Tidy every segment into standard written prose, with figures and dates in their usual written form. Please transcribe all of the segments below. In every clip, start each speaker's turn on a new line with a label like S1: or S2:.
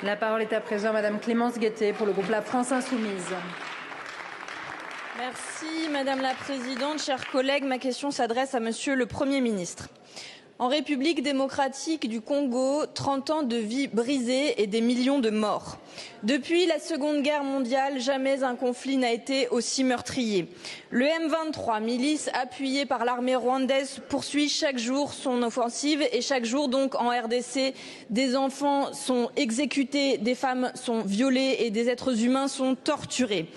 S1: La parole est à présent Madame Clémence Guettet pour le groupe La France Insoumise.
S2: Merci Madame la Présidente, chers collègues. Ma question s'adresse à Monsieur le Premier ministre. En République démocratique du Congo, 30 ans de vies brisées et des millions de morts. Depuis la Seconde Guerre mondiale, jamais un conflit n'a été aussi meurtrier. Le M23, milice appuyée par l'armée rwandaise, poursuit chaque jour son offensive et chaque jour donc en RDC, des enfants sont exécutés, des femmes sont violées et des êtres humains sont torturés.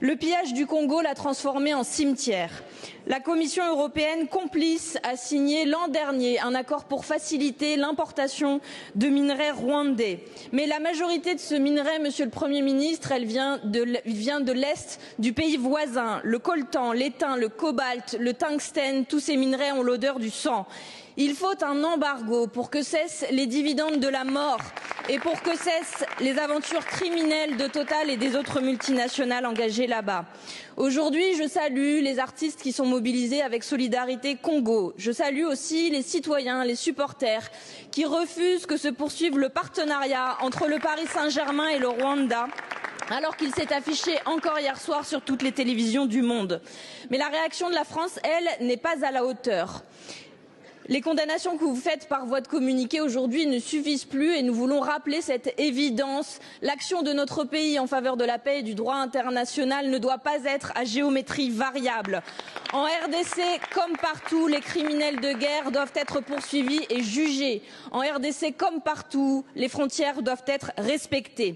S2: Le pillage du Congo l'a transformé en cimetière. La Commission européenne, complice, a signé l'an dernier un accord pour faciliter l'importation de minerais rwandais. Mais la majorité de ce minerai, Monsieur le Premier ministre, elle vient de l'Est du pays voisin. Le coltan, l'étain, le cobalt, le tungstène, tous ces minerais ont l'odeur du sang. Il faut un embargo pour que cessent les dividendes de la mort et pour que cessent les aventures criminelles de Total et des autres multinationales engagées là-bas. Aujourd'hui, je salue les artistes qui sont mobilisés avec Solidarité Congo. Je salue aussi les citoyens, les supporters qui refusent que se poursuive le partenariat entre le Paris Saint-Germain et le Rwanda, alors qu'il s'est affiché encore hier soir sur toutes les télévisions du monde. Mais la réaction de la France, elle, n'est pas à la hauteur. Les condamnations que vous faites par voie de communiqué aujourd'hui ne suffisent plus et nous voulons rappeler cette évidence. L'action de notre pays en faveur de la paix et du droit international ne doit pas être à géométrie variable. En RDC, comme partout, les criminels de guerre doivent être poursuivis et jugés. En RDC, comme partout, les frontières doivent être respectées.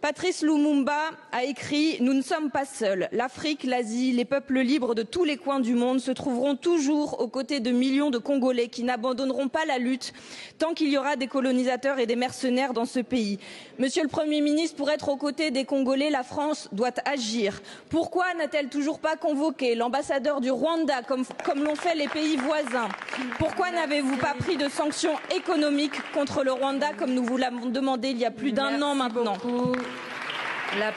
S2: Patrice Lumumba a écrit « Nous ne sommes pas seuls. L'Afrique, l'Asie, les peuples libres de tous les coins du monde se trouveront toujours aux côtés de millions de Congolais qui n'abandonneront pas la lutte tant qu'il y aura des colonisateurs et des mercenaires dans ce pays. » Monsieur le Premier ministre, pour être aux côtés des Congolais, la France doit agir. Pourquoi n'a-t-elle toujours pas convoqué l'ambassadeur du Rwanda comme l'ont fait les pays voisins? Pourquoi n'avez-vous pas pris de sanctions économiques contre le Rwanda comme nous vous l'avons demandé il y a plus d'un an maintenant?
S1: La